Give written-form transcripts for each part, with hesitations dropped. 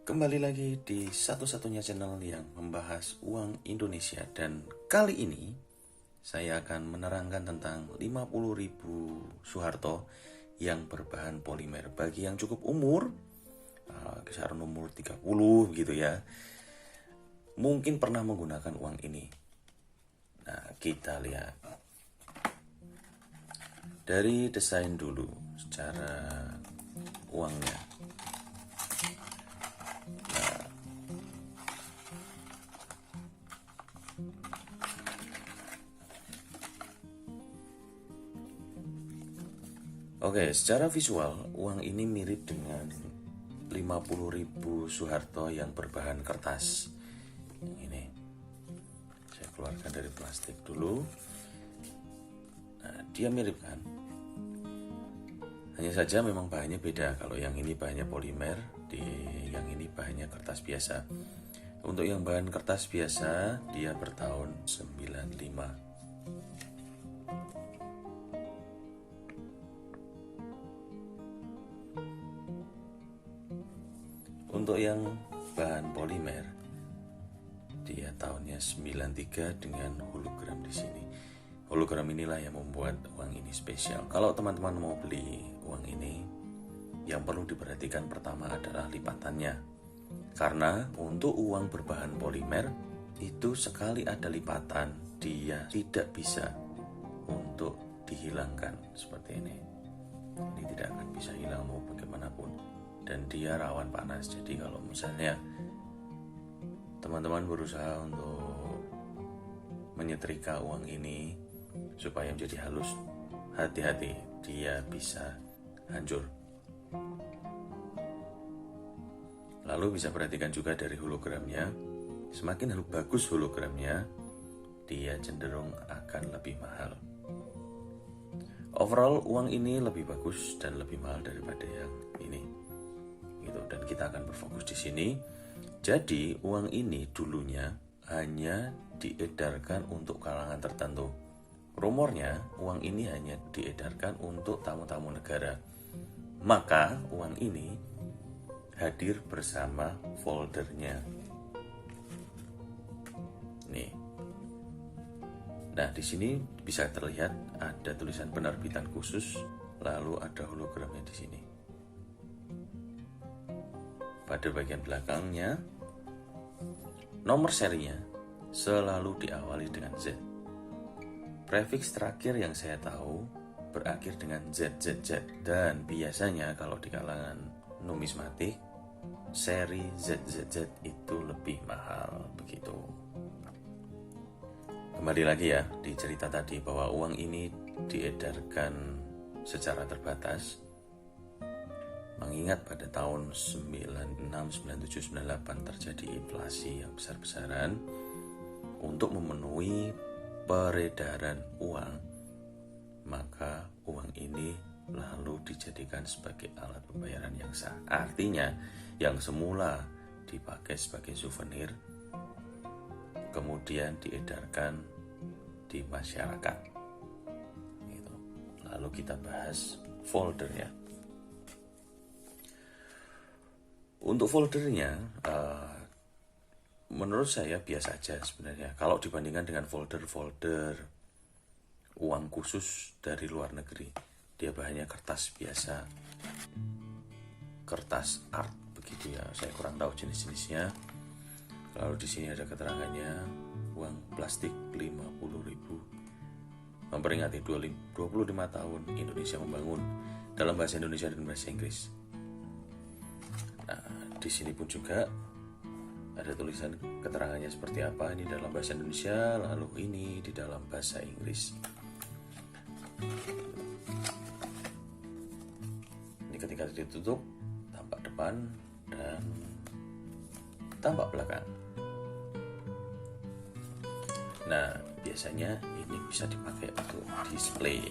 Kembali lagi di satu-satunya channel yang membahas uang Indonesia. Dan kali ini saya akan menerangkan tentang 50.000 Soeharto yang berbahan polimer. Bagi yang cukup umur, kisaran umur 30 gitu ya, mungkin pernah menggunakan uang ini. Nah, kita lihat dari desain dulu secara uangnya. Oke, secara visual uang ini mirip dengan 50.000 Soeharto yang berbahan kertas. Yang ini saya keluarkan dari plastik dulu. Nah, dia mirip kan? Hanya saja memang bahannya beda. Kalau yang ini bahannya polimer, yang ini bahannya kertas biasa. Untuk yang bahan kertas biasa, dia bertahun 95. Untuk yang bahan polimer, dia tahunnya 93 dengan hologram di sini. Hologram inilah yang membuat uang ini spesial. Kalau teman-teman mau beli uang ini, yang perlu diperhatikan pertama adalah lipatannya. Karena untuk uang berbahan polimer, itu sekali ada lipatan, dia tidak bisa untuk dihilangkan seperti ini. Ini tidak akan bisa hilang mau bagaimanapun. Dan dia rawan panas. Jadi kalau misalnya teman-teman berusaha untuk menyetrika uang ini supaya menjadi halus, hati-hati, dia bisa hancur. Lalu bisa perhatikan juga dari hologramnya. Semakin bagus hologramnya, dia cenderung akan lebih mahal. Overall uang ini lebih bagus dan lebih mahal daripada yang ini. Gitu, dan kita akan berfokus di sini. Jadi uang ini dulunya hanya diedarkan untuk kalangan tertentu. Rumornya uang ini hanya diedarkan untuk tamu-tamu negara. Maka uang ini hadir bersama foldernya. Nih. Nah, di sini bisa terlihat ada tulisan penerbitan khusus, lalu ada hologramnya di sini. Pada bagian belakangnya, nomor serinya selalu diawali dengan Z. Prefiks terakhir yang saya tahu berakhir dengan ZZZ. Dan biasanya kalau di kalangan numismatik, seri ZZZ itu lebih mahal begitu. Kembali lagi ya di cerita tadi bahwa uang ini diedarkan secara terbatas. Mengingat pada tahun 96, 97, 98 terjadi inflasi yang besar-besaran, untuk memenuhi peredaran uang, maka uang ini lalu dijadikan sebagai alat pembayaran yang sah. Artinya, yang semula dipakai sebagai souvenir, kemudian diedarkan di masyarakat. Gitu. Lalu kita bahas foldernya. Untuk foldernya, menurut saya biasa aja sebenarnya. Kalau dibandingkan dengan folder-folder uang khusus dari luar negeri, dia bahannya kertas biasa, kertas art begitu ya. Saya kurang tahu jenis-jenisnya. Lalu di sini ada keterangannya, uang plastik 50.000 memperingati 25 tahun Indonesia membangun, dalam bahasa Indonesia dan bahasa Inggris. Di sini pun juga ada tulisan keterangannya seperti apa. Ini dalam bahasa Indonesia, lalu ini di dalam bahasa Inggris. Ini ketika ditutup, tampak depan dan tampak belakang. Nah, biasanya ini bisa dipakai untuk display.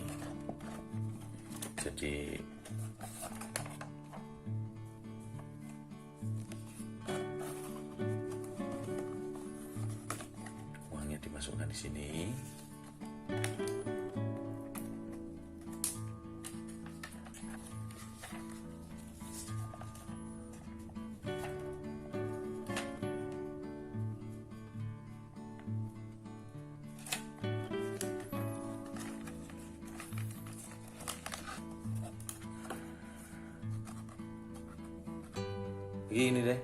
Jadi dimasukkan di sini. Begini deh.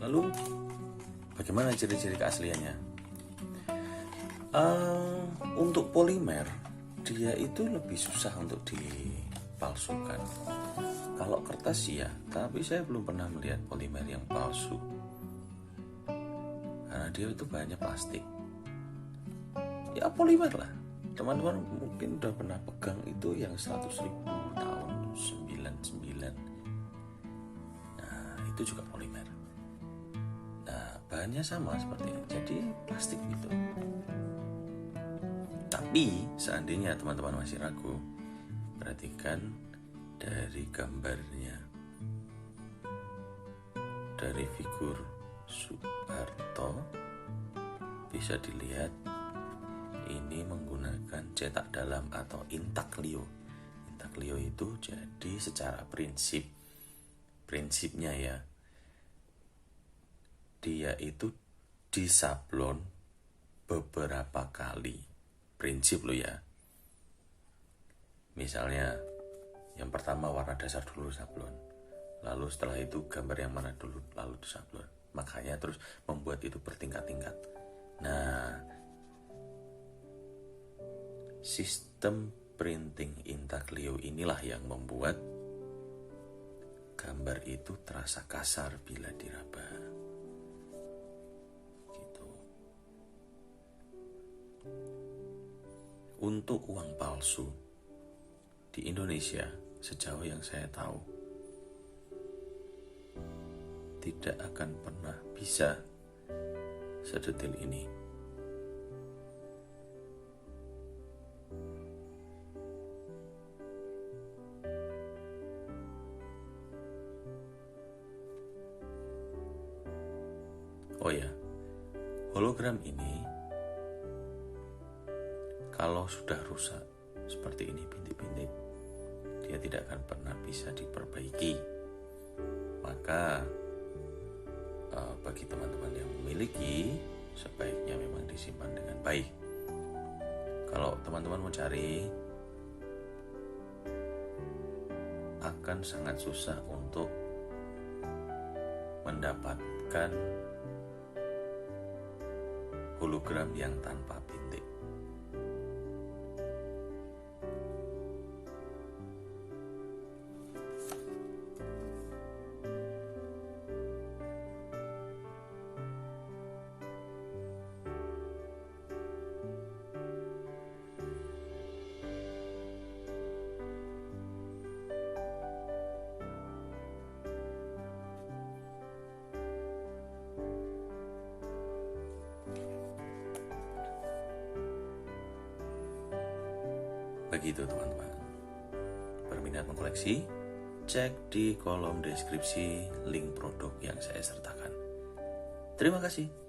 Lalu bagaimana ciri-ciri keasliannya? Untuk polimer, dia itu lebih susah untuk dipalsukan. Kalau kertas ya, tapi saya belum pernah melihat polimer yang palsu. Karena dia itu bahannya plastik. Ya polimer lah. Teman-teman mungkin udah pernah pegang itu yang 100.000 tahun 99. Nah, itu juga polimer. Nah, bahannya sama seperti ini. Jadi plastik gitu. Tapi seandainya teman-teman masih ragu, perhatikan dari gambarnya, dari figur Soeharto bisa dilihat ini menggunakan cetak dalam atau intaglio. Intaglio itu jadi secara prinsipnya ya, dia itu disablon beberapa kali. Prinsip lo ya. Misalnya yang pertama warna dasar dulu sablon, lalu setelah itu gambar yang mana dulu, lalu disablon. Makanya terus membuat itu bertingkat-tingkat. Nah, sistem printing intaglio inilah yang membuat gambar itu terasa kasar bila diraba. Gitu. Untuk uang palsu di Indonesia, sejauh yang saya tahu, tidak akan pernah bisa sedetail ini. Oh ya, hologram ini kalau sudah rusak seperti ini bintik-bintik, dia tidak akan pernah bisa diperbaiki. Maka bagi teman-teman yang memiliki, sebaiknya memang disimpan dengan baik. Kalau teman-teman mau cari, akan sangat susah untuk mendapatkan hologram yang tanpa bintik. Begitu teman-teman. Berminat mengkoleksi? Cek di kolom deskripsi link produk yang saya sertakan. Terima kasih.